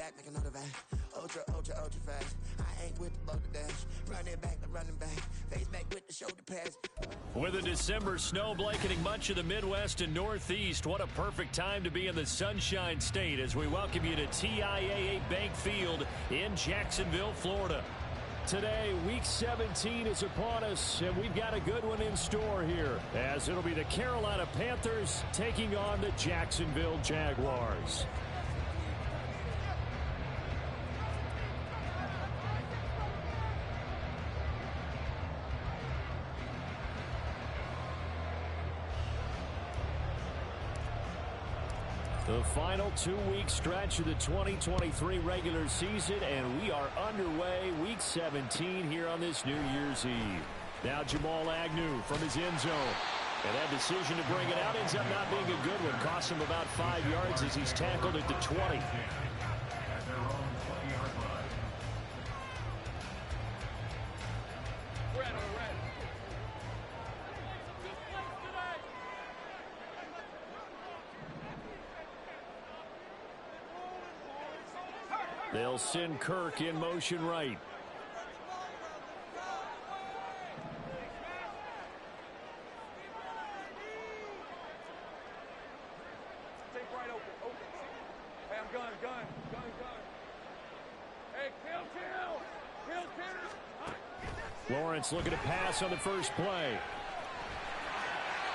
back like another van. Ultra, ultra, ultra fast. I ain't with the boulder dash. Running back, the running back. Face back with the shoulder pads. With a December snow blanketing much of the Midwest and Northeast, what a perfect time to be in the Sunshine State as we welcome you to TIAA Bank Field in Jacksonville, Florida. Today, Week 17 is upon us, and we've got a good one in store here, as it'll be the Carolina Panthers taking on the Jacksonville Jaguars. The final 2-week stretch of the 2023 regular season, and we are underway Week 17 here on this New Year's Eve. Now Jamal Agnew from his end zone. And that decision to bring it out ends up not being a good one. Costs him about 5 yards as he's tackled at the 20. They'll send Kirk in motion right. Take right open. Hey, I'm gun. Hey, kill. Lawrence looking to pass on the first play.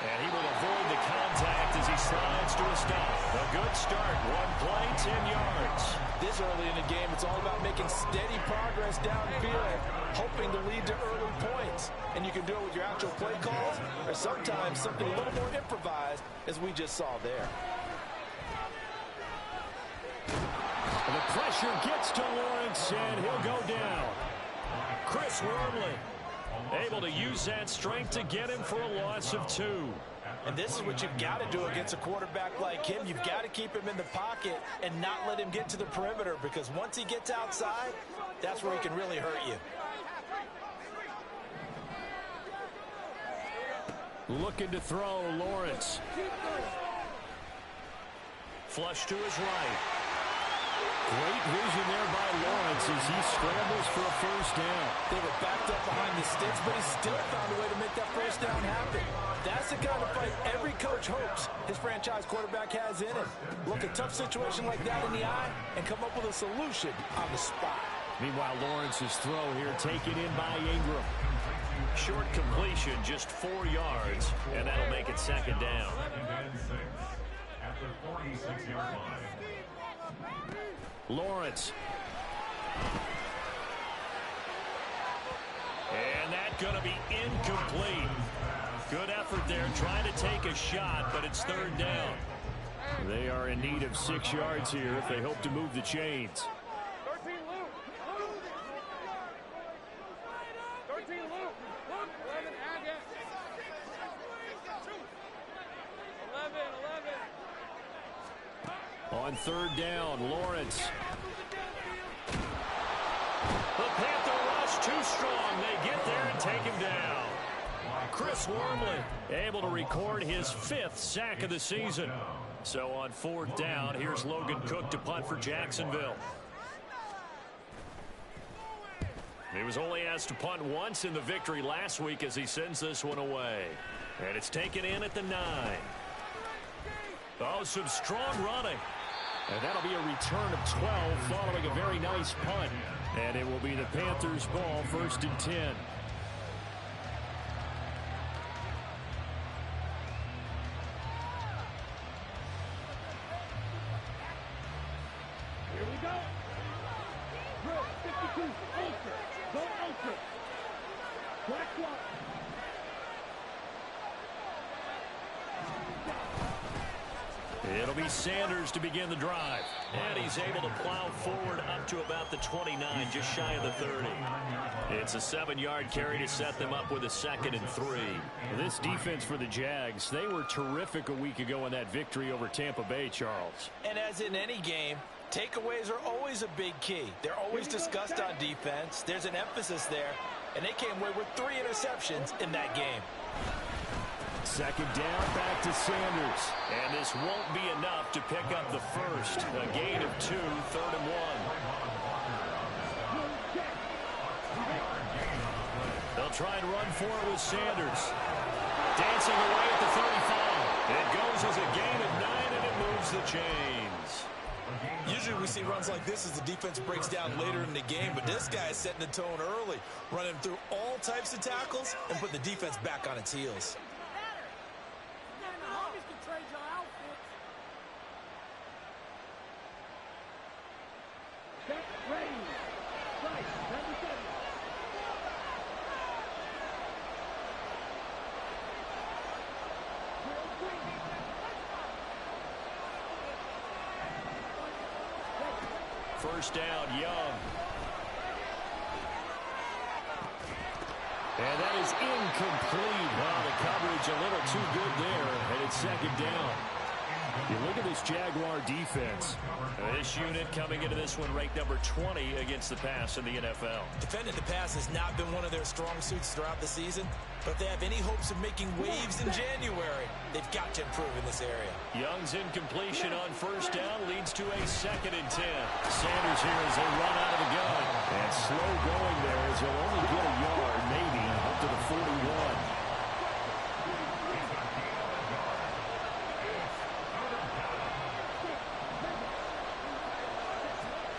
And he will avoid the contact as he slides to a stop. A good start. 1 play, 10 yards. This early in the game, it's all about making steady progress downfield, hoping to lead to early points. And you can do it with your actual play calls, or sometimes something a little more improvised, as we just saw there. And the pressure gets to Lawrence, and he'll go down. Chris Wormley able to use that strength to get him for a loss of 2. And this is what you've got to do against a quarterback like him. You've got to keep him in the pocket and not let him get to the perimeter, because once he gets outside, that's where he can really hurt you. Looking to throw, Lawrence. Flush to his right. Great vision there by Lawrence as he scrambles for a first down. They were backed up behind the sticks, but he still found a way to make that first down happen. That's the kind of fight every coach hopes his franchise quarterback has in him. Look, a tough situation like that in the eye and come up with a solution on the spot. Meanwhile, Lawrence's throw here taken in by Ingram. Short completion, just 4 yards, and that'll make it second down. After 46-yard line. Lawrence. And that's going to be incomplete. Good effort there, trying to take a shot, but it's third down. They are in need of 6 yards here if they hope to move the chains. 13 Luke. 13 Luke. 11 Agate. 11. On third down, Lawrence. The Panther rush too strong. They get there and take him down. Chris Wormley able to record his 5th sack of the season. So on fourth down, here's Logan Cook to punt for Jacksonville. He was only asked to punt once in the victory last week as he sends this one away. And it's taken in at the 9. Oh, some strong running. And that'll be a return of 12 following a very nice punt. And it will be the Panthers' ball, 1st and 10. Here we go. Drill 52. Ultra. Go ultra. Black clock. It'll be Sanders to begin the drive. And he's able to plow forward up to about the 29, just shy of the 30. It's a 7-yard carry to set them up with a 2nd and 3. This defense for the Jags, they were terrific a week ago in that victory over Tampa Bay, Charles. And as in any game, takeaways are always a big key. They're always discussed on defense. There's an emphasis there. And they came away with 3 interceptions in that game. Second down, back to Sanders. And this won't be enough to pick up the first. A gain of 2, 3rd and 1. try and run for it with Sanders. Dancing away at the 35. It goes as a gain of 9, and it moves the chains. Usually we see runs like this as the defense breaks down later in the game, but this guy is setting the tone early, running through all types of tackles and putting the defense back on its heels. First down, Young. And that is incomplete. Wow, the coverage a little too good there, and it's second down. You look at this Jaguar defense. This unit coming into this one ranked number 20 against the pass in the NFL. Defending the pass has not been one of their strong suits throughout the season, but if they have any hopes of making waves in January, they've got to improve in this area. Young's incompletion on first down leads to a 2nd and 10. Sanders here as they run out of the gun. And slow going there as he'll only get a yard, maybe, up to the 41.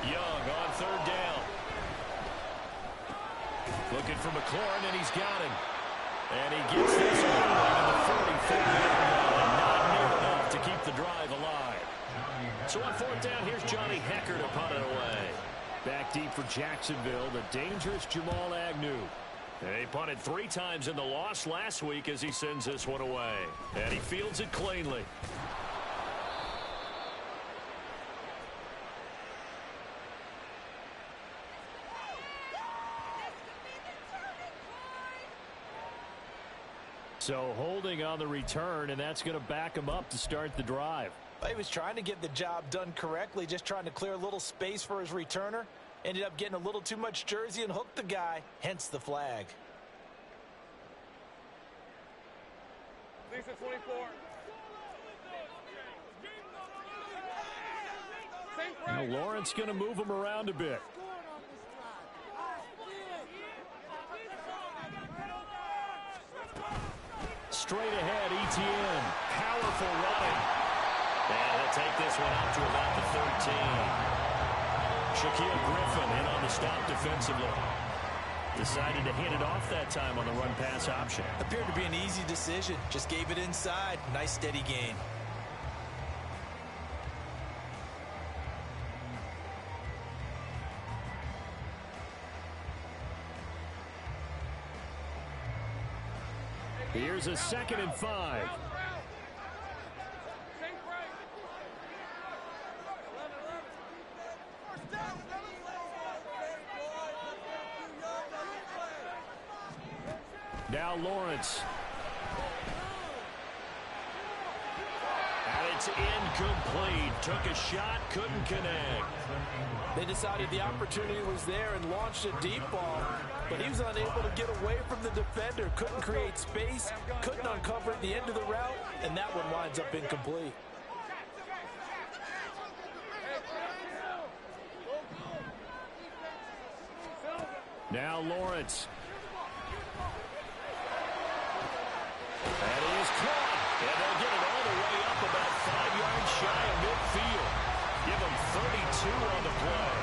Young on third down. Looking for McLaurin, and he's got him. And he gets this one in the 44-yard line. Not near enough to keep the drive alive. So on fourth down, here's Johnny Hekker to punt it away. Back deep for Jacksonville, the dangerous Jamal Agnew. They punted 3 times in the loss last week as he sends this one away. And he fields it cleanly. So holding on the return, and that's going to back him up to start the drive. He was trying to get the job done correctly, just trying to clear a little space for his returner. Ended up getting a little too much jersey and hooked the guy, hence the flag. Lisa 24. Now Lawrence going to move him around a bit. Straight ahead, Etienne. Powerful running. And he'll take this one up to about the 13. Shaquille Griffin in on the stop defensively. Decided to hand it off that time on the run-pass option. Appeared to be an easy decision. Just gave it inside. Nice steady gain. Here's a 2nd and 5. Now Lawrence. And it's incomplete. Took a shot, couldn't connect. They decided the opportunity was there and launched a deep ball, but he was unable to get away from the defender. Couldn't create space, couldn't uncover at the end of the route, and that one winds up incomplete. Now Lawrence. And he is caught. And they'll get it all the way up about 5 yards shy of midfield. Give him 32 on the play.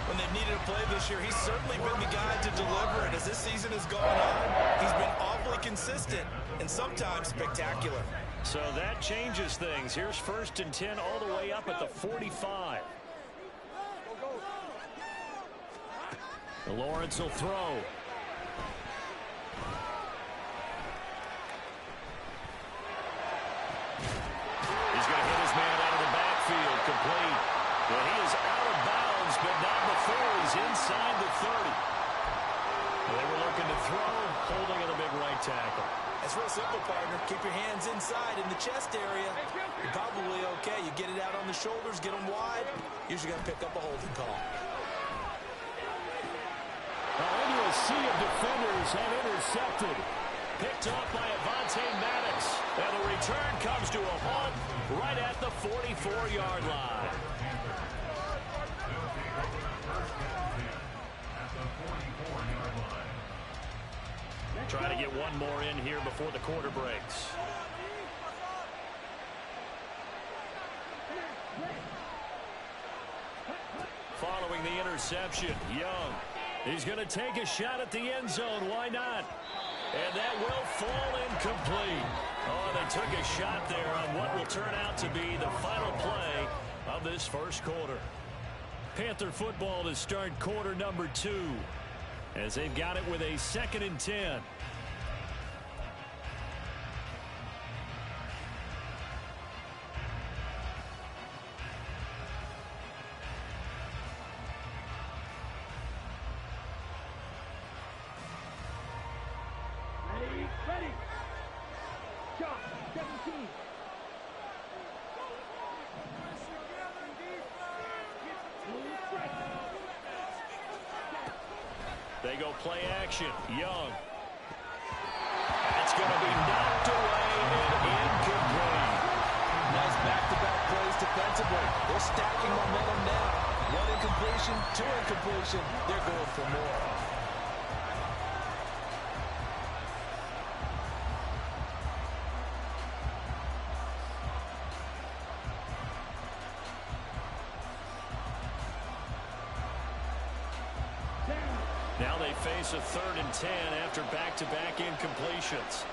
When they've needed a play this year, he's certainly been the guy to deliver it. As this season has gone on, he's been awfully consistent and sometimes spectacular. So that changes things. Here's 1st and 10 all the way up at the 45. Lawrence will throw. He's going to hit his man out of the backfield, complete. Well, he is out of bounds, but not before he's inside the 30. They were looking to throw, holding at a big right tackle. It's real simple, partner. Keep your hands inside in the chest area. You're probably okay. You get it out on the shoulders, get them wide. Usually going to pick up a holding call. Into a sea of defenders and intercepted. Picked off by Avonte Maddox. And the return comes to a halt right at the 44-yard line. Try to get one more in here before the quarter breaks. Following the interception, Young. He's going to take a shot at the end zone. Why not? And that will fall incomplete. Oh, they took a shot there on what will turn out to be the final play of this first quarter. Panther football to start quarter number 2 as they've got it with a 2nd and 10. Ready. Shot, 17. They go play action. Young. It's going to be knocked away and incomplete. Nice back-to-back plays defensively. They're stacking momentum now. 1 incompletion, 2 incompletion. They're going for more. Now they face a 3rd and 10 after back-to-back incompletions.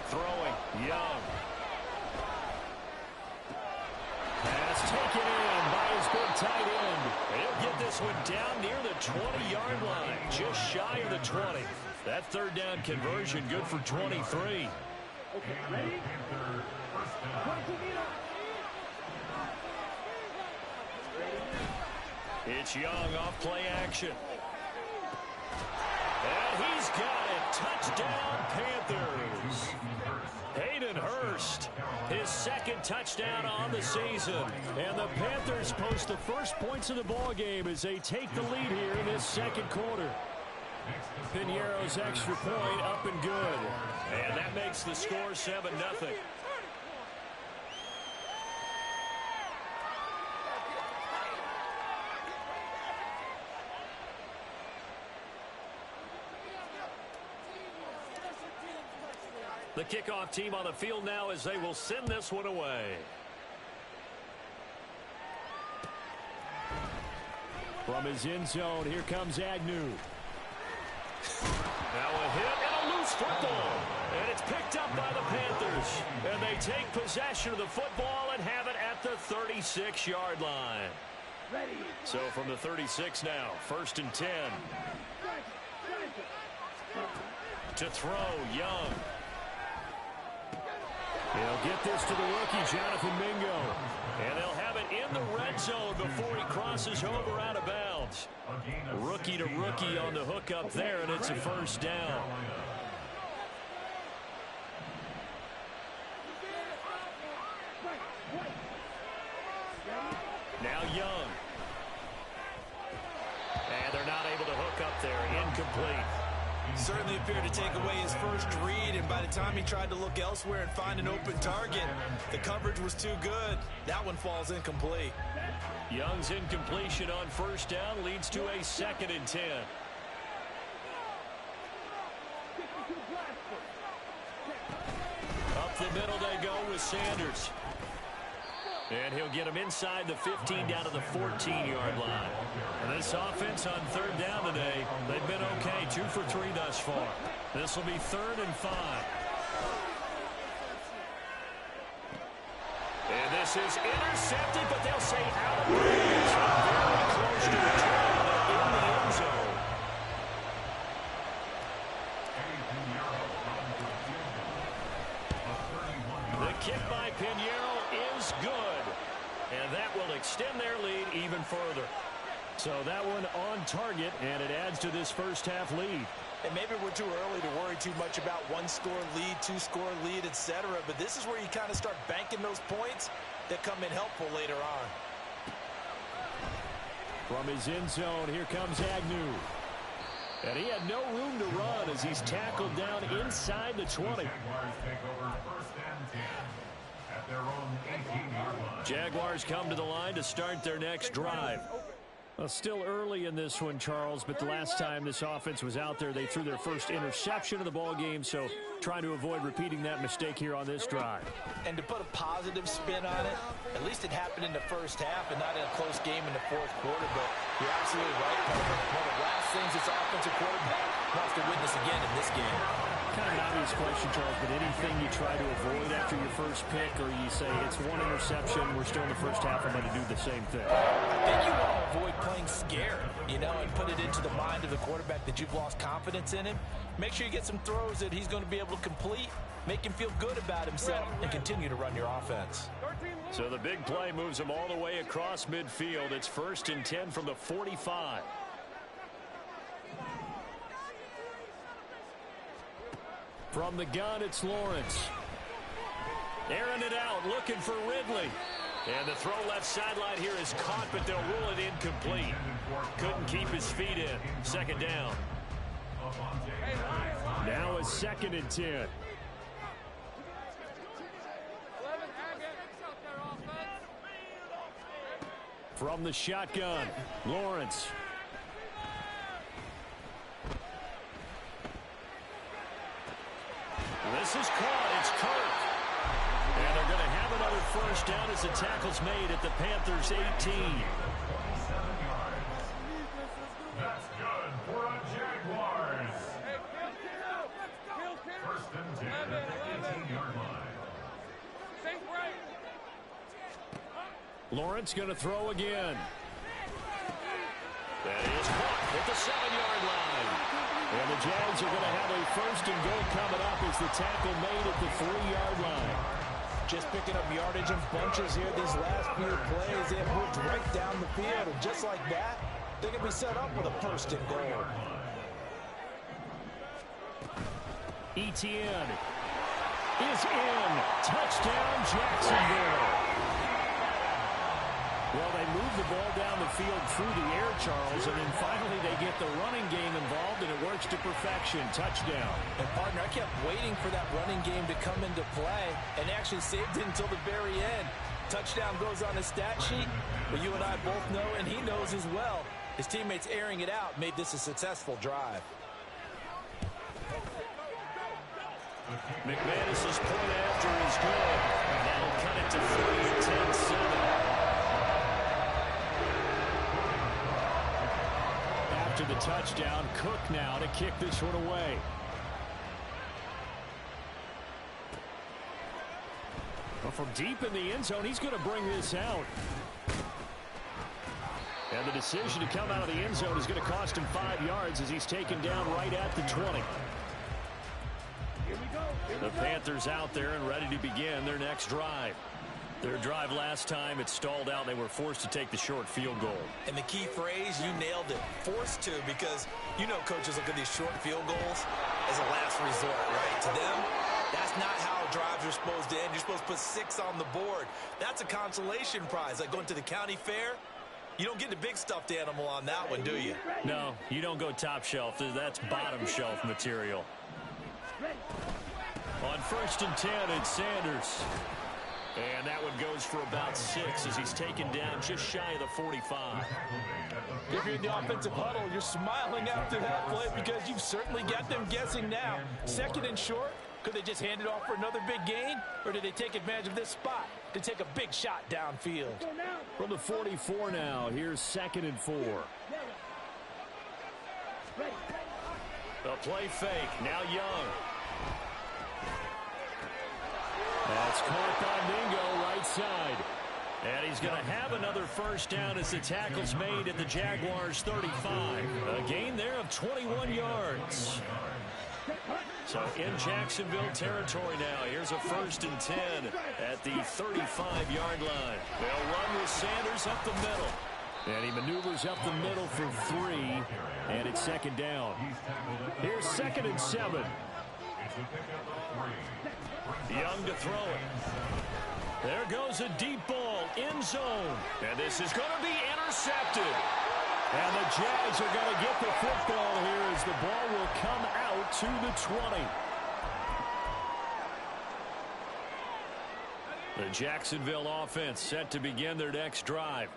Throwing, Young. Pass taken in by his big tight end. He'll get this one down near the 20-yard line, just shy of the 20. That 3rd down conversion good for 23. Okay, ready? It's Young off play action. And he's got it. Touchdown, Panthers. Hayden Hurst, his 2nd touchdown on the season. And the Panthers post the first points of the ball game as they take the lead here in this 2nd quarter. Piñeiro's extra point up and good. And that makes the score 7-0. The kickoff team on the field now as they will send this one away. From his end zone, here comes Agnew. Now a hit and a loose football. And it's picked up by the Panthers. And they take possession of the football and have it at the 36-yard line. Ready. So from the 36 now, 1st and 10. To throw, Young. He'll get this to the rookie, Jonathan Mingo. And they'll have it in the red zone before he crosses over out of bounds. Rookie to rookie on the hook up there, and it's a 1st down. Now Young. And they're not able to hook up there. Incomplete. Certainly appeared to take away his first read, and by the time he tried to look elsewhere and find an open target, the coverage was too good. That one falls incomplete. Young's incompletion on 1st down leads to a 2nd and 10. Up the middle they go with Sanders. And he'll get him inside the 15 down to the 14-yard line. And this offense on 3rd down today, they've been okay, 2 for 3 thus far. This will be 3rd and 5. And this is intercepted, but they'll say out of range. Very close to returning it in the end zone. The kick by Piñeiro is good. And that will extend their lead even further. So that one on target, and it adds to this first half lead. And maybe we're too early to worry too much about 1-score lead, 2-score lead, etc. But this is where you kind of start banking those points that come in helpful later on. From his end zone, here comes Agnew. And he had no room to run as he's tackled down inside the 20. at their own 18-yard line. Jaguars come to the line to start their next drive. Well, still early in this one, Charles, but the last time this offense was out there, they threw their first interception of the ball game, so trying to avoid repeating that mistake here on this drive. And to put a positive spin on it, at least it happened in the first half and not in a close game in the fourth quarter, but you're absolutely right, Parker. One of the last things this offensive quarterback wants to witness again in this game. Kind of an obvious question, Charles, but anything you try to avoid after your first pick, or you say it's one interception, we're still in the first half, I'm going to do the same thing? I think you want to avoid playing scared, and put it into the mind of the quarterback that you've lost confidence in him. Make sure you get some throws that he's going to be able to complete, make him feel good about himself, and continue to run your offense. So the big play moves him all the way across midfield. It's 1st and 10 from the 45. From the gun, it's Lawrence. Airing it out, looking for Ridley. And the throw left sideline here is caught, but they'll rule it incomplete. Couldn't keep his feet in. 2nd down. Now a 2nd and 10. From the shotgun, Lawrence. This is caught. It's Kirk. And they're going to have another first down as the tackle's made at the Panthers' 18. 7 yards. That's good for a Jaguars. 1st and 10 at the 18-yard line. Lawrence going to throw again. That is caught at the 7-yard line. And the Jags are going to have a 1st and goal coming up as the tackle made at the 3-yard line. Just picking up yardage in bunches here these last few plays. They have moved right down the field, and just like that, they can be set up with a 1st and goal. Etienne is in. Touchdown, Jacksonville. Well, they move the ball down the field through the air, Charles, and then finally they get the running game involved, and it works to perfection. Touchdown. And, partner, I kept waiting for that running game to come into play and actually saved it until the very end. Touchdown goes on the stat sheet, but you and I both know, and he knows as well, his teammates airing it out made this a successful drive. McManus's point after is good. That'll cut it to 3-10-7. After the touchdown, Cook now to kick this one away. Well, from deep in the end zone, he's going to bring this out. And the decision to come out of the end zone is going to cost him 5 yards as he's taken down right at the 20. The Panthers out there and ready to begin their next drive. Their drive last time, it stalled out. They were forced to take the short field goal. And the key phrase, you nailed it, forced to, because coaches look at these short field goals as a last resort, right? To them, that's not how drives are supposed to end. You're supposed to put 6 on the board. That's a consolation prize, like going to the county fair. You don't get the big stuffed animal on that one, do you? No, you don't go top shelf. That's bottom shelf material. On 1st and 10, it's Sanders. And that one goes for about 6 as he's taken down just shy of the 45. If you're in the offensive huddle, you're smiling after that play because you've certainly got them guessing now. 2nd and short, could they just hand it off for another big gain? Or did they take advantage of this spot to take a big shot downfield? From the 44 now, here's 2nd and 4. The play fake, now Young. That's caught by Mingo, right side. And he's going to have another first down as the tackle's made at the Jaguars' 35. A gain there of 21 yards. So in Jacksonville territory now. Here's a 1st and 10 at the 35-yard line. They'll run with Sanders up the middle. And he maneuvers up the middle for 3. And it's 2nd down. Here's 2nd and 7. Young to throw it. There goes a deep ball, end zone. And this is going to be intercepted. And the Jags are going to get the football here as the ball will come out to the 20. The Jacksonville offense set to begin their next drive.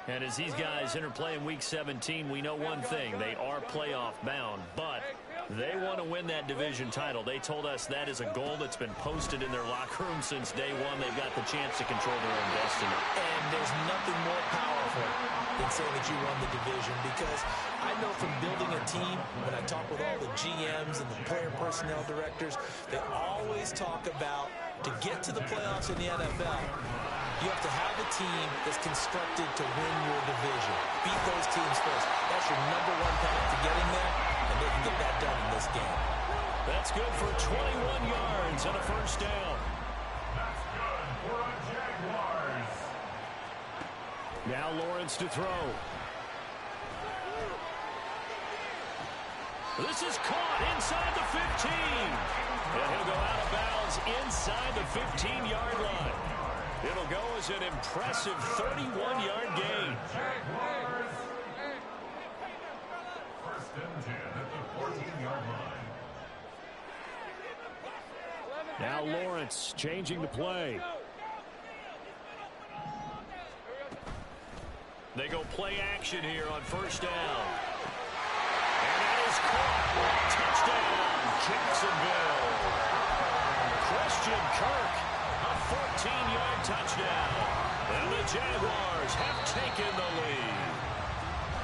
And as these guys interplay in Week 17, we know one thing. They are playoff bound, but they want to win that division title. They told us that is a goal that's been posted in their locker room since day one. They've got the chance to control their own destiny. And there's nothing more powerful than saying that you won the division, because I know from building a team, when I talk with all the GMs and the player personnel directors, they always talk about, to get to the playoffs in the NFL, you have to have a team that's constructed to win your division. Beat those teams first. That's your number one path to getting there, and they can get that done in this game. That's good for 21 yards and a first down. That's good for a Jaguars. Now Lawrence to throw. This is caught inside the 15. And he'll go out of bounds inside the 15-yard line. It'll go as an impressive 31-yard gain. Jaguars. First and 10 at the 14-yard line. Now Lawrence changing the play. They go play action here on first down. And that is caught. Touchdown, Jacksonville. Christian Kirk, a 14-yard touchdown. And the Jaguars have taken the lead.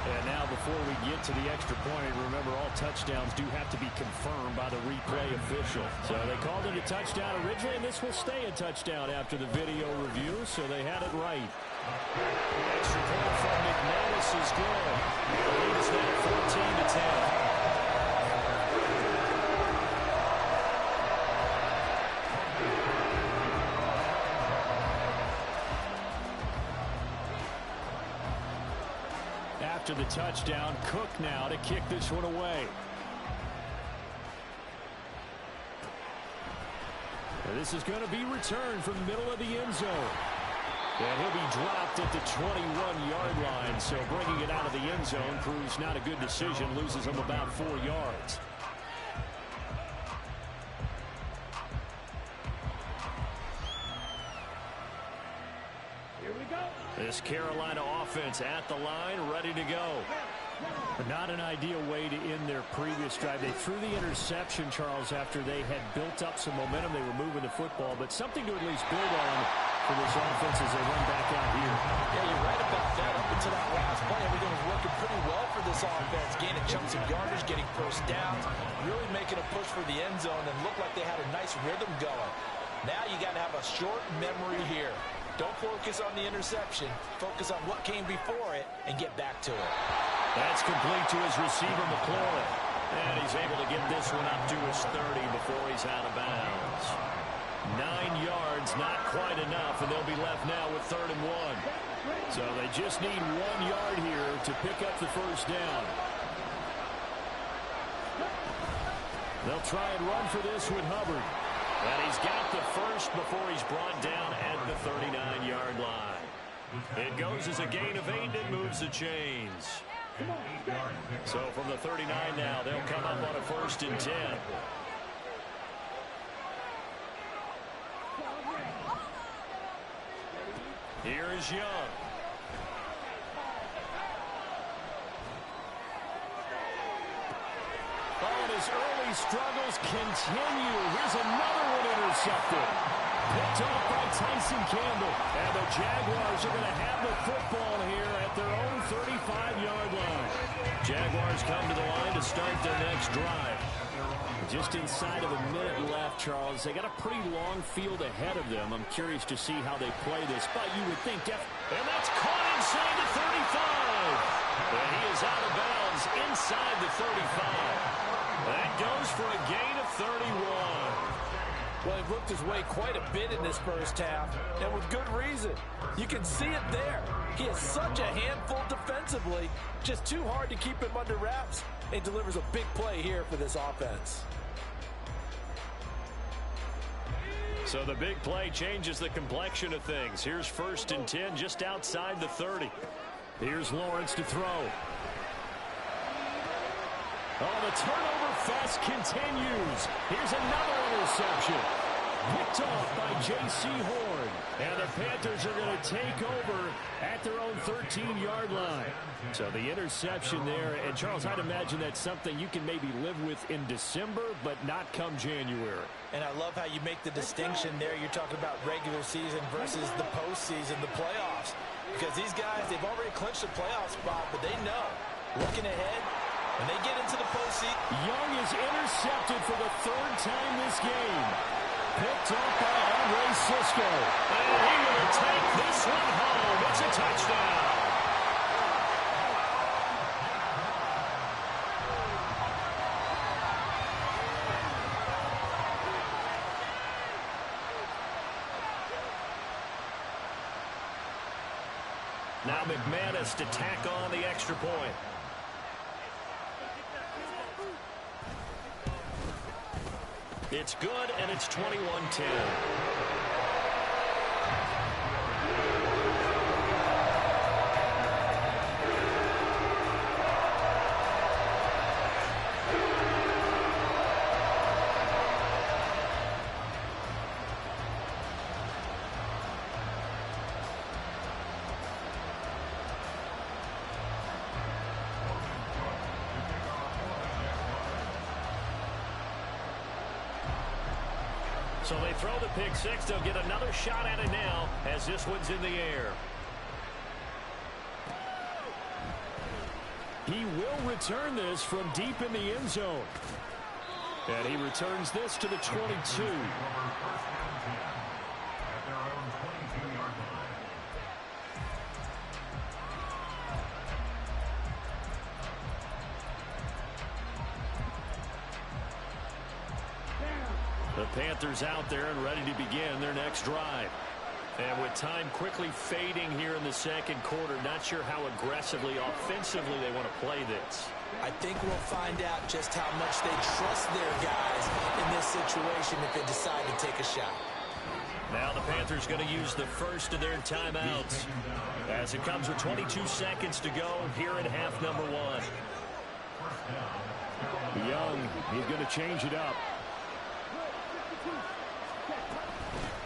And now before we get to the extra point, remember all touchdowns do have to be confirmed by the replay official. So they called it a touchdown originally, and this will stay a touchdown after the video review, so they had it right. Extra point from McManus is good. The lead is now 14-10. After the touchdown, Cook now to kick this one away. And this is going to be returned from the middle of the end zone. And he'll be dropped at the 21-yard line, so bringing it out of the end zone proves not a good decision, loses him about 4 yards. This Carolina offense at the line, ready to go. But not an ideal way to end their previous drive. They threw the interception, Charles, after they had built up some momentum. They were moving the football, but something to at least build on for this offense as they run back out here. Yeah, you're right about that. Up until that last play, everything was working pretty well for this offense. Gaining chunks of yardage, getting first downs, really making a push for the end zone, and looked like they had a nice rhythm going. Now you got to have a short memory here. Don't focus on the interception. Focus on what came before it and get back to it. That's complete to his receiver, McLaurin. And he's able to get this one up to his 30 before he's out of bounds. 9 yards, not quite enough, and they'll be left now with 3rd and 1. So they just need 1 yard here to pick up the first down. They'll try and run for this with Hubbard. And he's got the first before he's brought down at the 39-yard line. It goes as a gain of 8 and moves the chains. So from the 39 now, they'll come up on a 1st and 10. Here is Young. Oh, and his early struggles continue. Here's another one intercepted. Picked off by Tyson Campbell. And the Jaguars are going to have the football here at their own 35-yard line. Jaguars come to the line to start their next drive. Just inside of a minute left, Charles. They got a pretty long field ahead of them. I'm curious to see how they play this. But you would think and that's caught inside the 35. And he is out of bounds inside the 35. That goes for a gain of 31. Well, he looked his way quite a bit in this first half, and with good reason. You can see it there. He is such a handful defensively, just too hard to keep him under wraps. He delivers a big play here for this offense. So the big play changes the complexion of things. Here's 1st and 10 just outside the 30. Here's Lawrence to throw. Oh, the turnover fest continues. Here's another interception. Picked off by J.C. Horn. And the Panthers are going to take over at their own 13-yard line. So the interception there. And, Charles, I'd imagine that's something you can maybe live with in December, but not come January. And I love how you make the distinction there. You're talking about regular season versus the postseason, the playoffs. Because these guys, they've already clinched a playoff spot, but they know, looking ahead, when they get into the postseason. Young is intercepted for the third time this game. Picked up by Andre Cisco. And he will take this one home. It's a touchdown. Now McManus to tack on the extra point. It's good, and it's 21-10. So they throw the pick six. They'll get another shot at it now as this one's in the air. He will return this from deep in the end zone. And he returns this to the 22. The Panthers out there and ready to begin their next drive. And with time quickly fading here in the second quarter, not sure how aggressively, offensively they want to play this. I think we'll find out just how much they trust their guys in this situation if they decide to take a shot. Now the Panthers going to use the first of their timeouts as it comes with 22 seconds to go here in half number one. Young, he's going to change it up.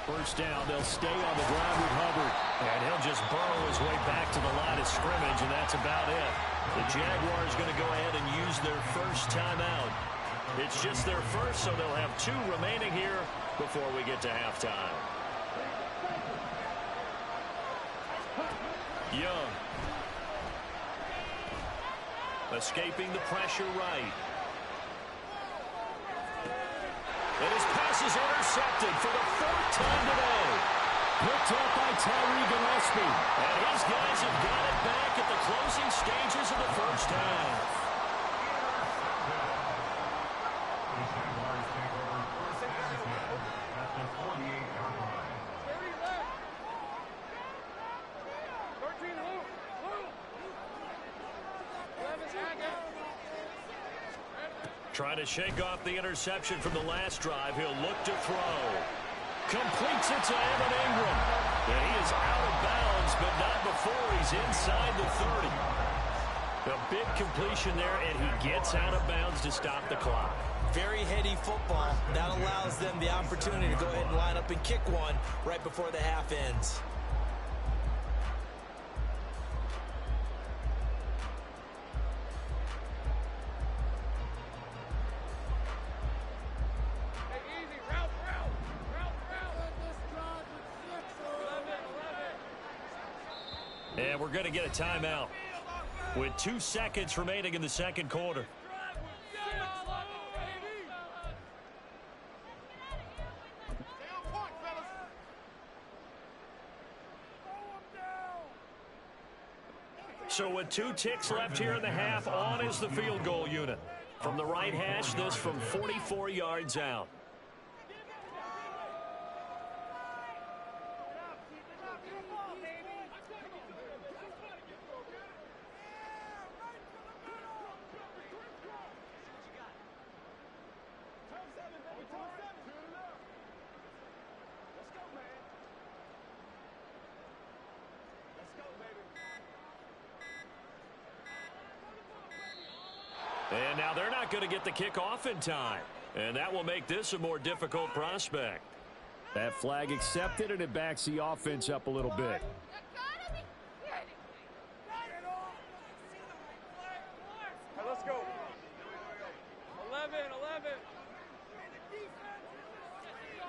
First down, they'll stay on the ground with Hubbard. And he'll just burrow his way back to the line of scrimmage, and that's about it. The Jaguars going to go ahead and use their first timeout. It's just their first, so they'll have two remaining here before we get to halftime. Young. Escaping the pressure right. And his pass is intercepted for the fourth time today. Picked up by Tyree Gillespie. And his guys have got it back at the closing stages of the first half. Trying to shake off the interception from the last drive. He'll look to throw. Completes it to Evan Ingram. And he is out of bounds, but not before he's inside the 30. A big completion there, and he gets out of bounds to stop the clock. Very heady football. That allows them the opportunity to go ahead and line up and kick one right before the half ends. And we're going to get a timeout with 2 seconds remaining in the second quarter. So with 2 ticks left here in the half, on is the field goal unit. From the right hash, this from 44 yards out. And now they're not going to get the kickoff in time. And that will make this a more difficult prospect. That flag accepted, and it backs the offense up a little bit. Let's go. 11.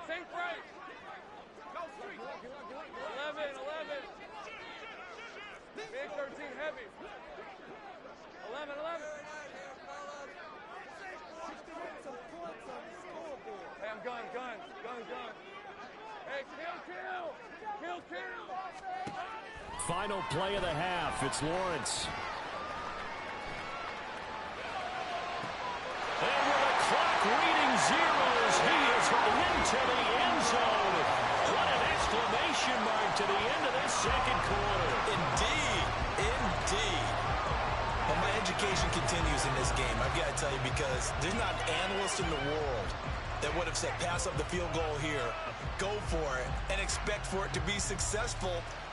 Think right. Go street. 11. Big 13 heavy. 11. Hey, I'm gun. Hey, kill. Final play of the half. It's Lawrence. And with the clock reading zeros, he is into the end zone. What an exclamation mark to the end of this second quarter. Indeed. Well, my education continues in this game, I've got to tell you, because there's not an analyst in the world that would have said pass up the field goal here, go for it, and expect for it to be successful,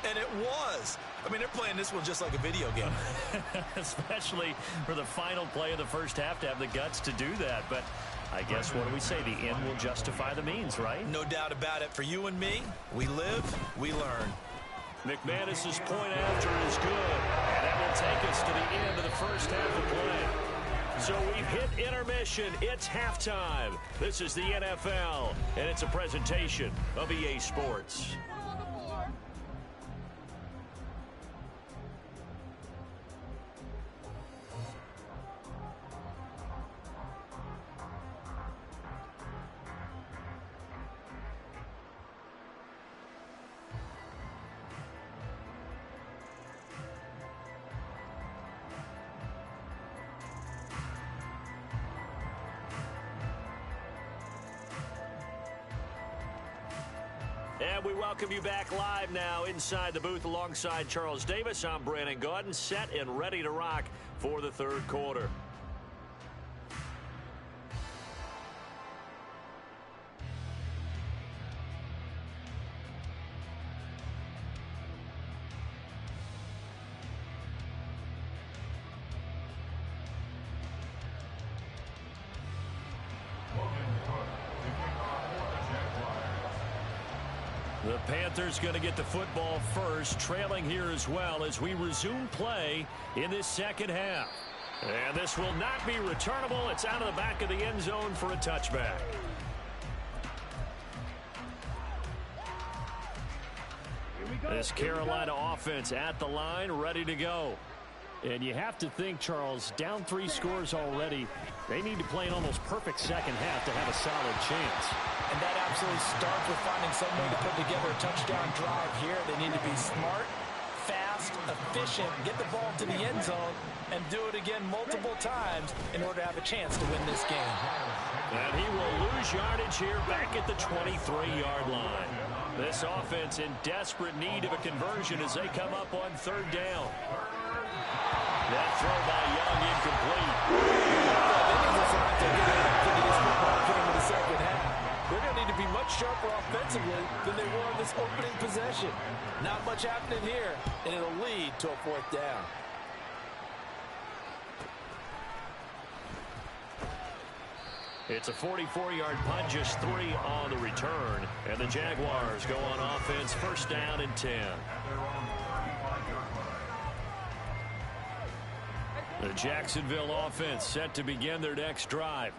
and it was. I mean, they're playing this one just like a video game. Especially for the final play of the first half to have the guts to do that. But I guess, what do we say? The end will justify the means, right? No doubt about it. For you and me, we live, we learn. McManus's point after is good. And that will take us to the end of the first half of play. So we've hit intermission. It's halftime. This is the NFL, and it's a presentation of EA Sports. And we welcome you back live now inside the booth alongside Charles Davis. I'm Brandon Gaudin, set and ready to rock for the third quarter. The Panthers going to get the football first, trailing here as well as we resume play in this second half. And this will not be returnable. It's out of the back of the end zone for a touchback. This Carolina offense at the line, ready to go. And you have to think, Charles, down 3 scores already. They need to play an almost perfect second half to have a solid chance. And that absolutely starts with finding some way to put together a touchdown drive here. They need to be smart, fast, efficient, get the ball to the end zone, and do it again multiple times in order to have a chance to win this game. And he will lose yardage here back at the 23-yard line. This offense in desperate need of a conversion as they come up on third down. That throw by Young incomplete. They're going to need to be much sharper offensively than they were in this opening possession. Not much happening here, and it'll lead to a fourth down. It's a 44-yard punt, just 3 on the return. And the Jaguars go on offense, first down and 10. The Jacksonville offense set to begin their next drive.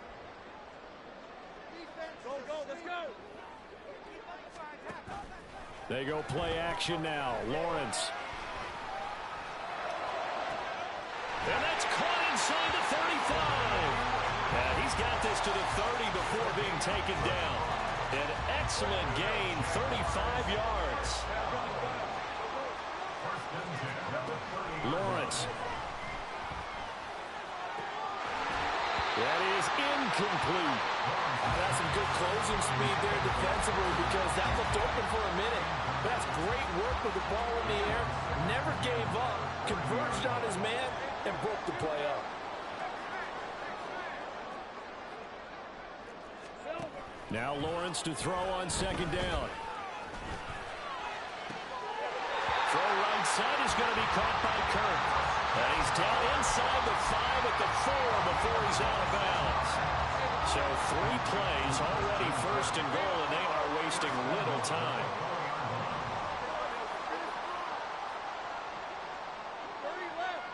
Let's go. They go play action now. Lawrence. And that's caught inside the 35. And he's got this to the 30 before being taken down. An excellent gain, 35 yards. Lawrence. That is incomplete. That's some good closing speed there defensively because that looked open for a minute. That's great work with the ball in the air. Never gave up, converged on his man, and broke the play up. Now Lawrence to throw on second down. Throw right side is going to be caught by Kirk. And he's down inside the 5 at the 4 before he's out of bounds. So 3 plays already first and goal, and they are wasting little time. 30 left.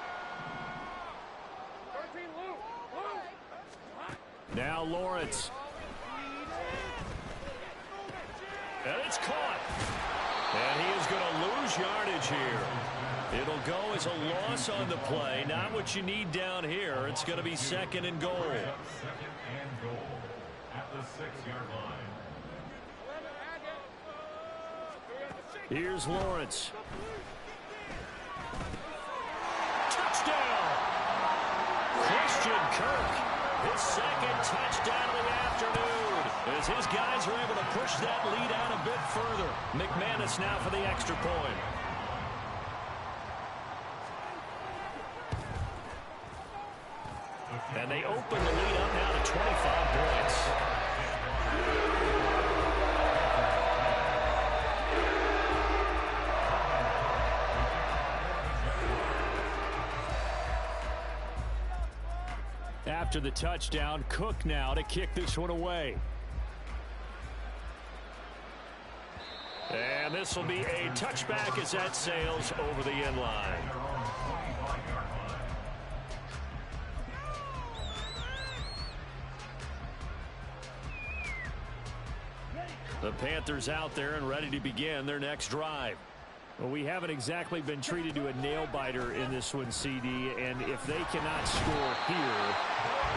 13 loop. Now Lawrence. And it's caught. And he is going to lose yardage here. It'll go as a loss on the play. Not what you need down here. It's going to be 2nd and goal. 2nd and goal at the 6-yard line. Here's Lawrence. Touchdown! Christian Kirk, his 2nd touchdown of the afternoon, as his guys are able to push that lead out a bit further. McManus now for the extra point. And they open the lead up now to 25 points. After the touchdown, Cook now to kick this one away. And this will be a touchback as that sails over the end line. The Panthers out there and ready to begin their next drive. Well, we haven't exactly been treated to a nail-biter in this one, CD, and if they cannot score here,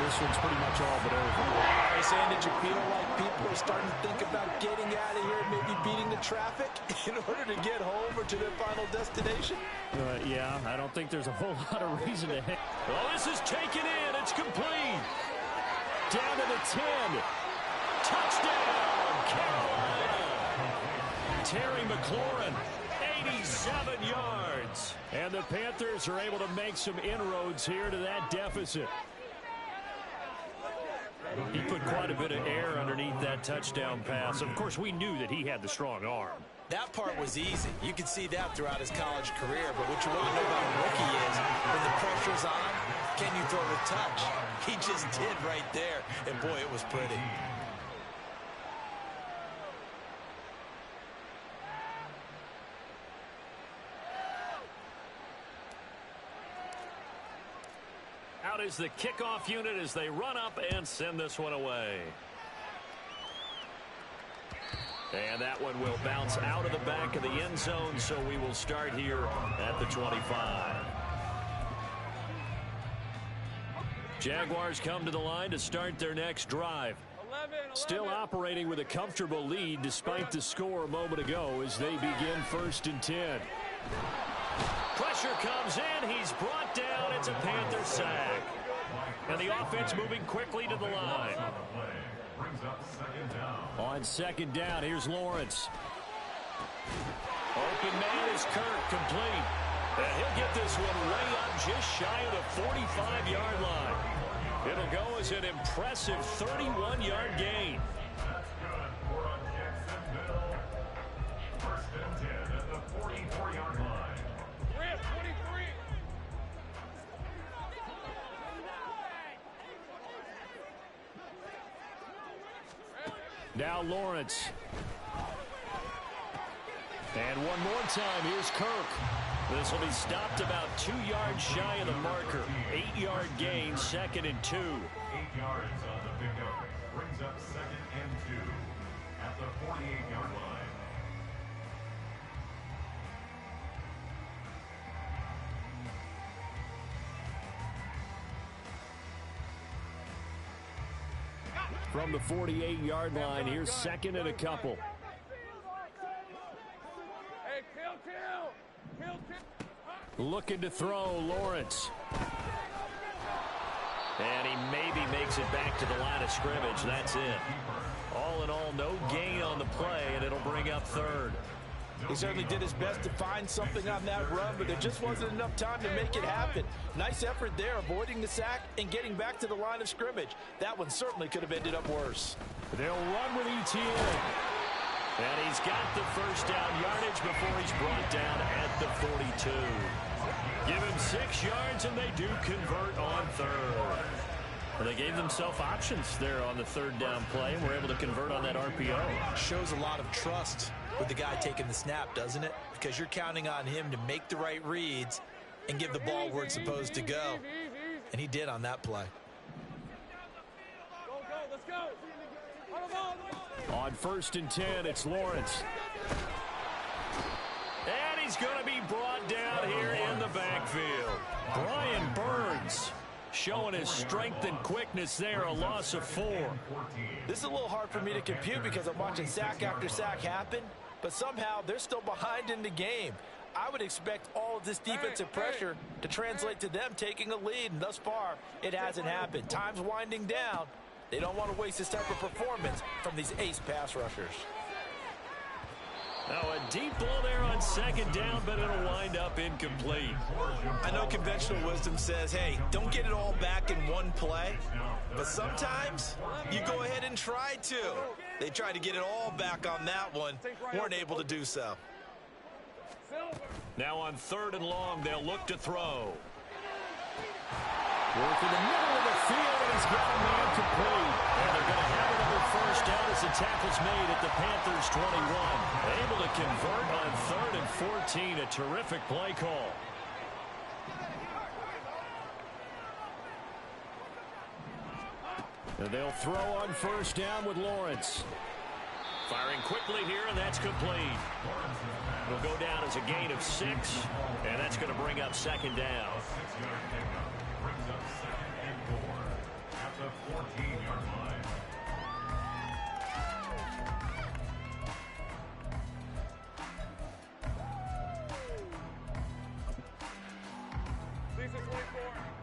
this one's pretty much all but over. All right, Sam, did you feel like people are starting to think about getting out of here and maybe beating the traffic in order to get home or to their final destination? Yeah, I don't think there's a whole lot of reason to hit. Well, this is taken in. It's complete. Down to the 10. Touchdown, Carolina. Terry McLaurin, 87 yards. And the Panthers are able to make some inroads here to that deficit. He put quite a bit of air underneath that touchdown pass. Of course, we knew that he had the strong arm. That part was easy. You could see that throughout his college career. But what you want to know about a rookie is when the pressure's on, can you throw the touch? He just did right there. And, boy, it was pretty. Out is the kickoff unit as they run up and send this one away. And that one will bounce out of the back of the end zone, so we will start here at the 25. Jaguars come to the line to start their next drive. 11. Still operating with a comfortable lead despite the score a moment ago as they begin 1st and 10. Pressure comes in. He's brought down. It's a Panther sack. And the offense moving quickly to the line. On 2nd down, here's Lawrence. Open man is Kirk, complete. And he'll get this one way up just shy of the 45-yard line. It'll go as an impressive 31-yard gain. That's good for Jacksonville. 1st and 10 at the 44-yard line. 23. Now Lawrence. And one more time, here's Kirk. This will be stopped about 2 yards shy of the marker. 8-yard gain, 2nd and 2. 8 yards on the pickup. Brings up 2nd and 2 at the 48-yard line. From the 48-yard line, here's 2nd and a couple. Hey, kill. Looking to throw, Lawrence. And he maybe makes it back to the line of scrimmage. That's it. All in all, no gain on the play, and it'll bring up 3rd. He certainly did his best to find something on that run, but there just wasn't enough time to make it happen. Nice effort there, avoiding the sack and getting back to the line of scrimmage. That one certainly could have ended up worse. They'll run with ETN. And he's got the 1st down yardage before he's brought down at the 42. Give him 6 yards, and they do convert on 3rd. Well, they gave themselves options there on the 3rd down play, and were able to convert on that RPO. Shows a lot of trust with the guy taking the snap, doesn't it? Because you're counting on him to make the right reads and give the ball where it's supposed to go. And he did on that play. Go, let's go. On 1st and 10, it's Lawrence. And he's going to be brought down here in the backfield. Brian Burns showing his strength and quickness there, a loss of 4. This is a little hard for me to compute because I'm watching sack after sack happen, but somehow they're still behind in the game. I would expect all of this defensive pressure to translate to them taking a lead, and thus far, it hasn't happened. Time's winding down. They don't want to waste this type of performance from these ace pass rushers. Now a deep ball there on 2nd down, but it'll wind up incomplete. I know conventional wisdom says, hey, don't get it all back in one play, but sometimes you go ahead and try to. They tried to get it all back on that one, weren't able to do so. Now on 3rd and long, they'll look to throw. Work in the middle of the field, and he's got a man complete. And they're going to have another 1st down as the tackle's made at the Panthers' 21. Able to convert on 3rd and 14. A terrific play call. And they'll throw on 1st down with Lawrence. Firing quickly here, and that's complete. It'll go down as a gain of 6, and that's going to bring up 2nd down. Brings up 2nd and 4 at the 14-yard line. Lisa 24.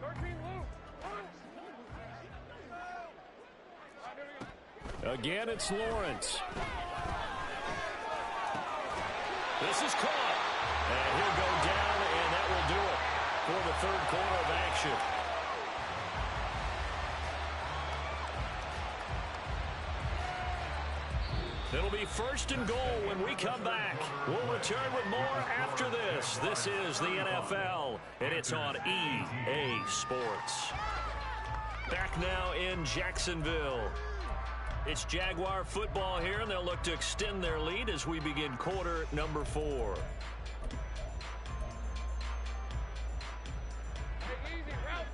13 loop. Again, it's Lawrence. This is caught. And he'll go down, and that will do it for the 3rd quarter of action. It'll be 1st and goal when we come back. We'll return with more after this. This is the NFL, and it's on EA Sports. Back now in Jacksonville. It's Jaguar football here, and they'll look to extend their lead as we begin quarter number 4. Hey, easy. Route.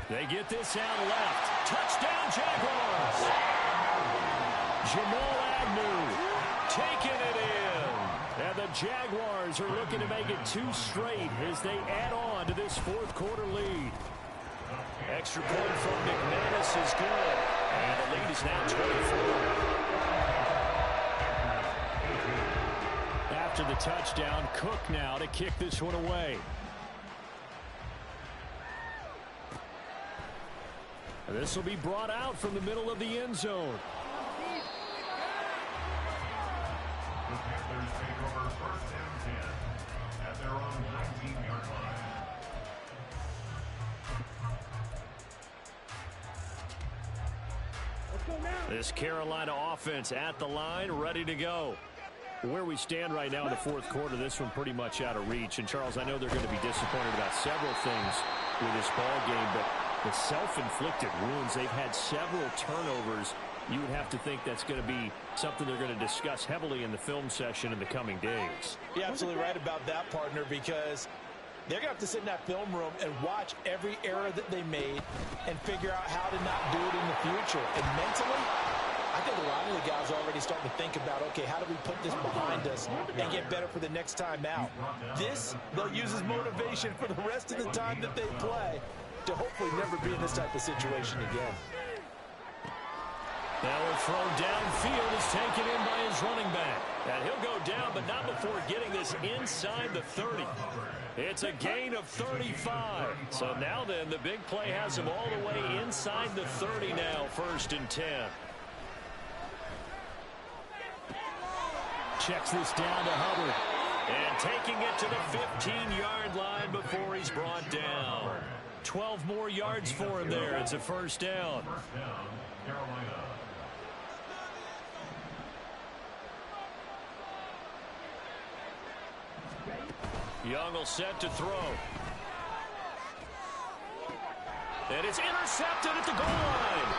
They get this out left. Touchdown, Jaguars. Jamal Agnew taking it in. And the Jaguars are looking to make it 2 straight as they add on to this 4th quarter lead. Extra point from McManus is good. And the lead is now 24. After the touchdown, Cook now to kick this one away. This will be brought out from the middle of the end zone. The Panthers take over 1st and 10 at their own 19-yard line. This Carolina offense at the line, ready to go. Where we stand right now in the 4th quarter, this one pretty much out of reach. And, Charles, I know they're going to be disappointed about several things with this ball game, but the self-inflicted wounds, they've had several turnovers. You would have to think that's going to be something they're going to discuss heavily in the film session in the coming days. You're absolutely right about that, partner, because they're going to have to sit in that film room and watch every error that they made and figure out how to not do it in the future. And mentally, I think a lot of the guys are already starting to think about, okay, how do we put this behind us and get better for the next time out? This, they'll use as motivation for the rest of the time that they play to hopefully never be in this type of situation again. Now a throw downfield is taken in by his running back. And he'll go down, but not before getting this inside the 30. It's a gain of 35. So now then, the big play has him all the way inside the 30 now, 1st and 10. Checks this down to Hubbard. And taking it to the 15-yard line before he's brought down. 12 more yards for him there. It's a 1st down. 1st down, Carolina. Young will set to throw. And it's intercepted at the goal line.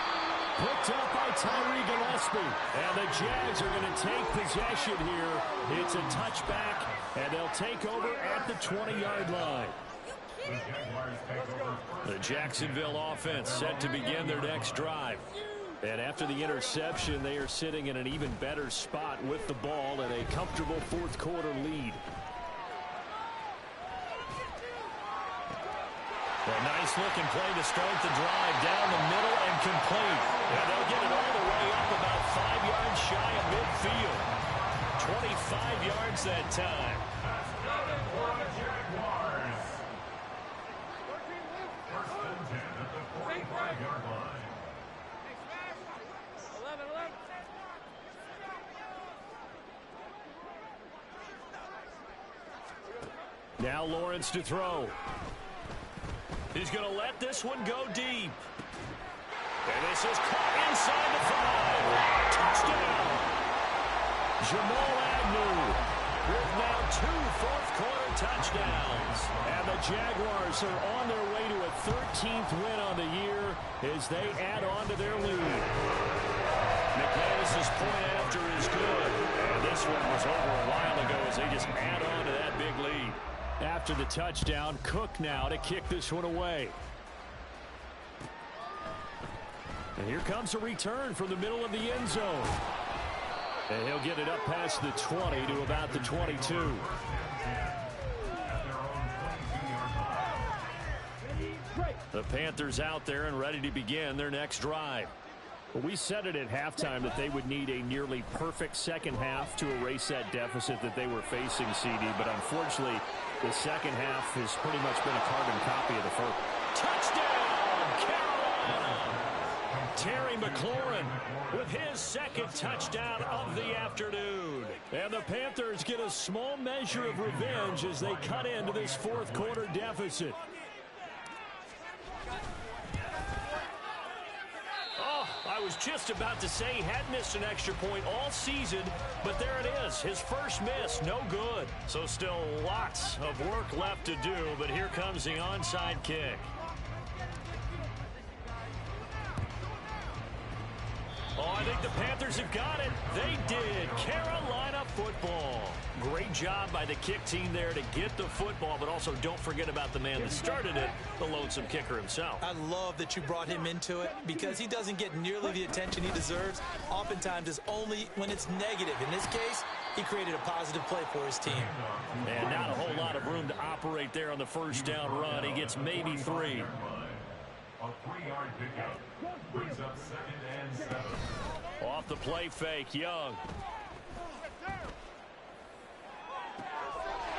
Picked up by Tyree Gillespie. And the Jags are going to take possession here. It's a touchback, and they'll take over at the 20-yard line. The Jacksonville offense set to begin their next drive. And after the interception, they are sitting in an even better spot with the ball and a comfortable fourth-quarter lead. A nice-looking play to start the drive down the middle and complete. And they'll get it all the way up about 5 yards shy of midfield. 25 yards that time. First and 10 at the 45-yard line. 11. Now Lawrence to throw. He's going to let this one go deep. And this is caught inside the 5. Touchdown. Jamal Agnew with now 2 fourth-quarter touchdowns. And the Jaguars are on their way to a 13th win on the year as they add on to their lead. McManus's point after is good. And this one was over a while ago as they just add on to that big lead. After the touchdown, Cook now to kick this one away. And here comes a return from the middle of the end zone. And he'll get it up past the 20 to about the 22. The Panthers out there and ready to begin their next drive. Well, we said it at halftime that they would need a nearly perfect second half to erase that deficit that they were facing, CD. But unfortunately, the second half has pretty much been a carbon copy of the first. Touchdown, Carolina! Terry McLaurin with his second touchdown of the afternoon. And the Panthers get a small measure of revenge as they cut into this fourth-quarter deficit. I was just about to say he had missed an extra point all season, but there it is. His first miss, no good. So still lots of work left to do, but here comes the onside kick. Oh, I think the Panthers have got it. They did. Carolina football. Great job by the kick team there to get the football, but also don't forget about the man that started it, the lonesome kicker himself. I love that you brought him into it because he doesn't get nearly the attention he deserves. Oftentimes it's only when it's negative. In this case, he created a positive play for his team. And not a whole lot of room to operate there on the first down run. He gets maybe 3. A 3-yard pickup brings up 2nd and 7. Off the play fake, Young.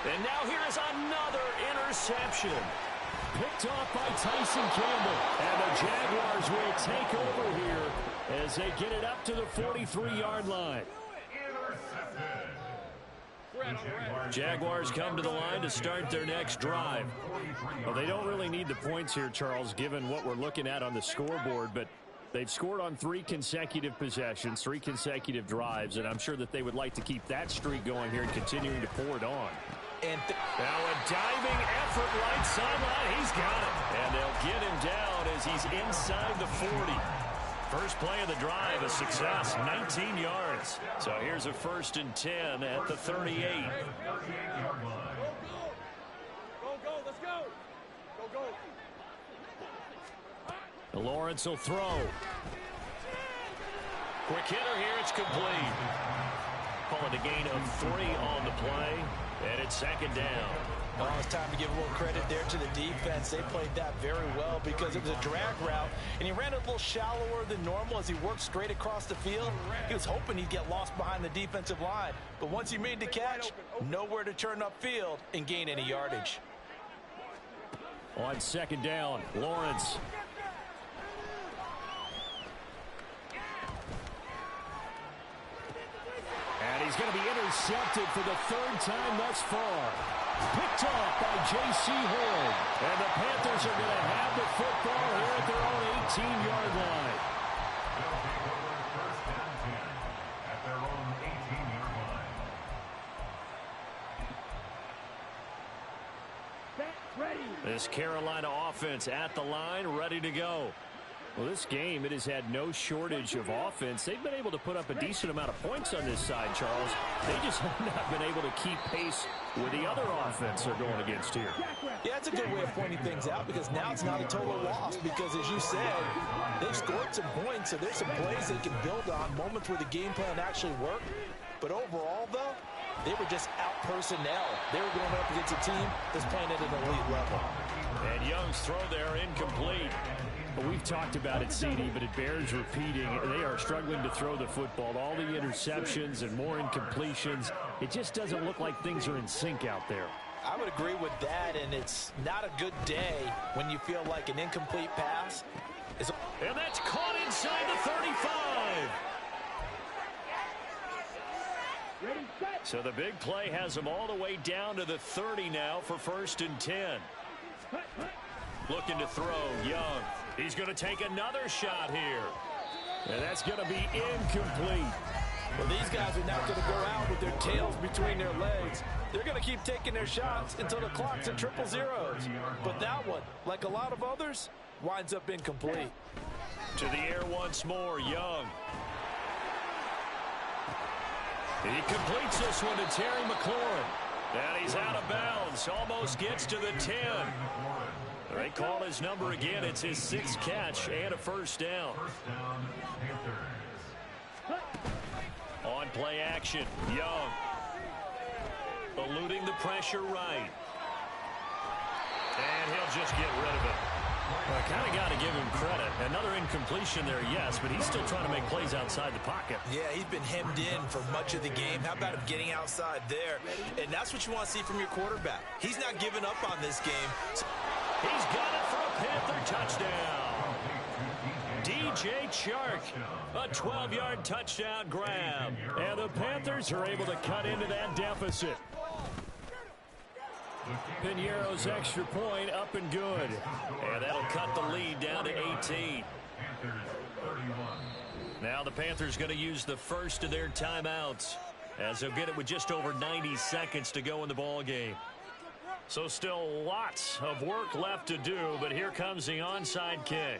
And now here is another interception. Picked off by Tyson Campbell. And the Jaguars will take over here as they get it up to the 43-yard line. Jaguars come to the line to start their next drive. Well, they don't really need the points here, Charles, given what we're looking at on the scoreboard, but they've scored on 3 consecutive possessions, 3 consecutive drives, and I'm sure that they would like to keep that streak going here and continuing to pour it on. And now a diving effort right sideline. He's got it. And they'll get him down as he's inside the 40. First play of the drive, a success, 19 yards. So here's a 1st and 10 at the 38. Go, let's go. Go. Lawrence will throw. Quick hitter here, it's complete. Call it a gain of 3 on the play, and it's 2nd down. Oh, it's time to give a little credit there to the defense. They played that very well because it was a drag route, and he ran it a little shallower than normal as he worked straight across the field. He was hoping he'd get lost behind the defensive line, but once he made the catch, nowhere to turn upfield and gain any yardage. On 2nd down, Lawrence. And he's going to be intercepted for the 3rd time thus far. Picked off by J.C. Horn. And the Panthers are going to have the football here at their own 18-yard line. They'll take over 1st and 10 at their own 18-yard line. Back ready. The This Carolina offense at the line, ready to go. Well, this game, it has had no shortage of offense. They've been able to put up a decent amount of points on this side, Charles. They just have not been able to keep pace with the other offense they're going against here. Yeah, it's a good way of pointing things out because now it's not a total loss because, as you said, they've scored some points, so there's some plays they can build on, moments where the game plan actually worked. But overall, though, they were just out-personnel. They were going up against a team that's playing at an elite level. And Young's throw there incomplete. Well, we've talked about it, CD, but it bears repeating. They are struggling to throw the football. All the interceptions and more incompletions. It just doesn't look like things are in sync out there. I would agree with that, and it's not a good day when you feel like an incomplete pass is. And that's caught inside the 35. So the big play has them all the way down to the 30 now for 1st and 10. Looking to throw, Young. He's going to take another shot here. And that's going to be incomplete. Well, these guys are not going to go out with their tails between their legs. They're going to keep taking their shots until the clock's at triple zeros. But that one, like a lot of others, winds up incomplete. To the air once more, Young. He completes this one to Terry McLaurin. And he's out of bounds. Almost gets to the 10. They call his number again. It's his 6th catch and a 1st down. On play action, Young. Eluding the pressure right. And he'll just get rid of it. Well, I kind of got to give him credit. Another incompletion there, yes, but he's still trying to make plays outside the pocket. Yeah, he's been hemmed in for much of the game. How about him getting outside there? And that's what you want to see from your quarterback. He's not giving up on this game. He's got it for a Panther touchdown. DJ Chark, a 12-yard touchdown grab. And the Panthers are able to cut into that deficit. Piñeiro's extra point up and good. And that'll cut the lead down to 18. Now the Panthers going to use the first of their timeouts as they'll get it with just over 90 seconds to go in the ball game. So still lots of work left to do, but here comes the onside kick.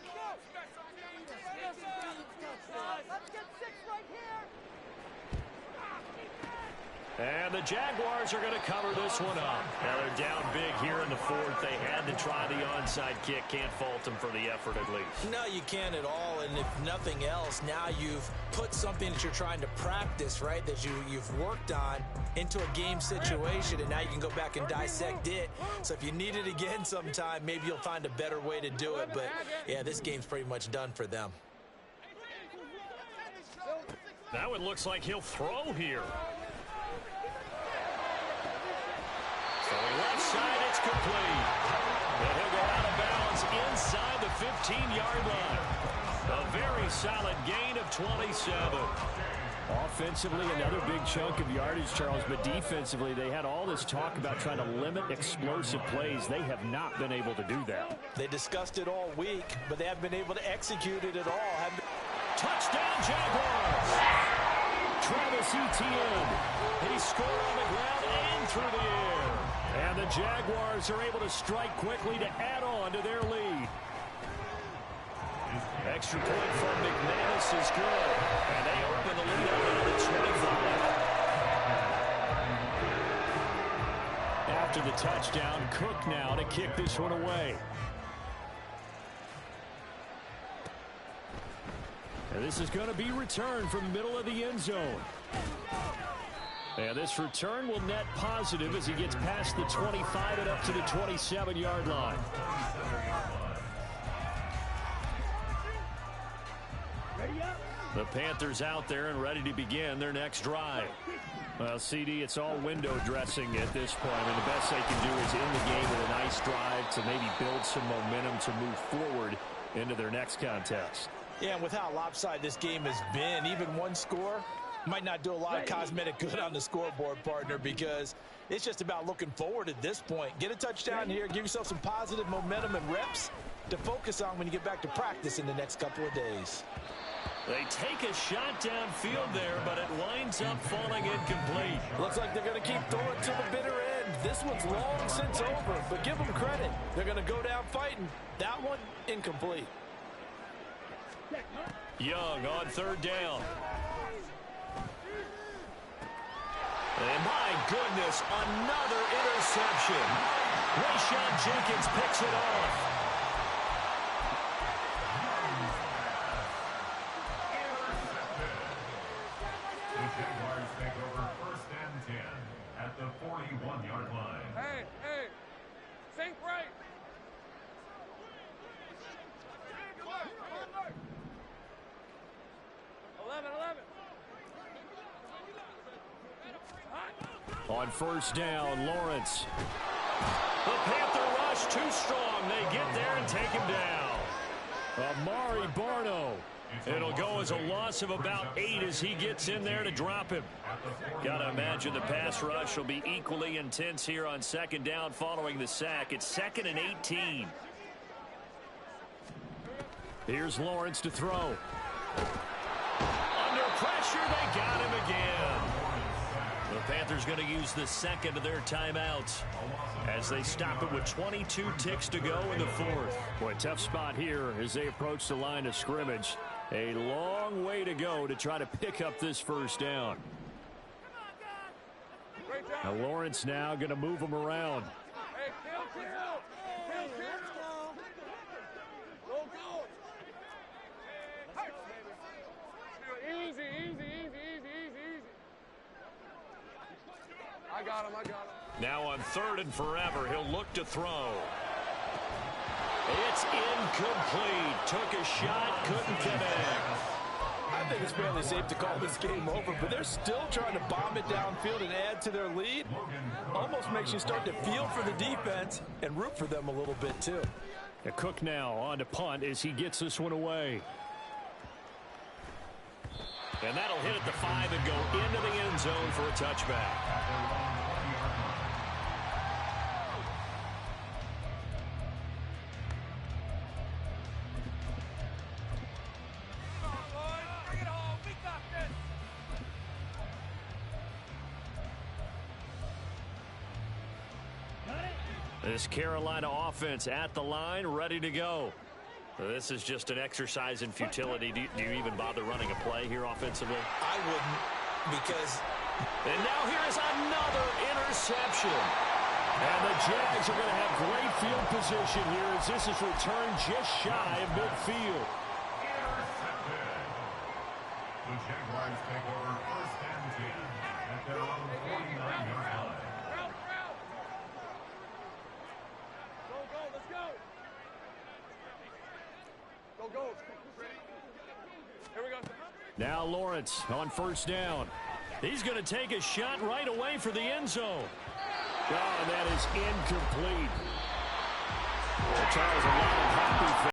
And the Jaguars are going to cover this one up. Now they're down big here in the 4th. They had to try the onside kick. Can't fault them for the effort at least. No, you can't at all. And if nothing else, now you've put something that you're trying to practice, right, that you've worked on into a game situation, and now you can go back and dissect it. So if you need it again sometime, maybe you'll find a better way to do it. But, yeah, this game's pretty much done for them. Now it looks like he'll throw here. Left side, it's complete. And he'll go out of bounds inside the 15-yard line. A very solid gain of 27. Offensively, another big chunk of yardage, Charles, but defensively, they had all this talk about trying to limit explosive plays. They have not been able to do that. They discussed it all week, but they haven't been able to execute it at all. Touchdown, Jaguars! Travis Etienne. He scored on the ground and through the air. And the Jaguars are able to strike quickly to add on to their lead. Extra point from McManus is good. And they open the lead up to the 25. After the touchdown, Cook now to kick this one away. And this is going to be returned from the middle of the end zone. And this return will net positive as he gets past the 25 and up to the 27-yard line. The Panthers out there and ready to begin their next drive. Well, CD, it's all window dressing at this point. I mean, the best they can do is end the game with a nice drive to maybe build some momentum to move forward into their next contest. Yeah, and with how lopsided this game has been, even one score might not do a lot of cosmetic good on the scoreboard, partner, because it's just about looking forward at this point. Get a touchdown here, give yourself some positive momentum and reps to focus on when you get back to practice in the next couple of days. They take a shot downfield there, but it winds up falling incomplete. Looks like they're going to keep throwing to the bitter end. this one's long since over, but give them credit. They're going to go down fighting. That one, incomplete. Young on third down. And my goodness, another interception. Rayshawn Jenkins picks it off. The Jaguars take over 1st and 10 at the 41-yard line. Hey, hey. Think right. On first down, Lawrence. The Panther rush too strong. They get there and take him down. Amari Barno. It'll go as a loss of about 8 as he gets in there to drop him. Got to imagine the pass rush will be equally intense here on second down following the sack. It's 2nd and 18. Here's Lawrence to throw. Under pressure, they got him again. The Panthers going to use the second of their timeouts as they stop it with 22 ticks to go in the fourth. Boy, tough spot here as they approach the line of scrimmage. A long way to go to try to pick up this first down. Now Lawrence now going to move him around. Hey, kill. Go. Easy. I got him. Now on 3rd and forever, he'll look to throw. It's incomplete. Took a shot, couldn't connect. I think it's fairly safe to call this game over, but they're still trying to bomb it downfield and add to their lead. Almost makes you start to feel for the defense and root for them a little bit, too. Cook now on to punt as he gets this one away. And that'll hit at the 5 and go into the end zone for a touchback. This Carolina offense at the line, ready to go. This is just an exercise in futility. Do you even bother running a play here offensively? I wouldn't, because... And now here is another interception. And the Jags are going to have great field position here as this is returned just shy of midfield. Intercepted. The Jaguars take over 1st and 10 at their own 49-yard line. Go, let's go. Go. Here we go. Now Lawrence on first down. He's going to take a shot right away for the end zone. Oh, that is incomplete. Charles, a lot of happy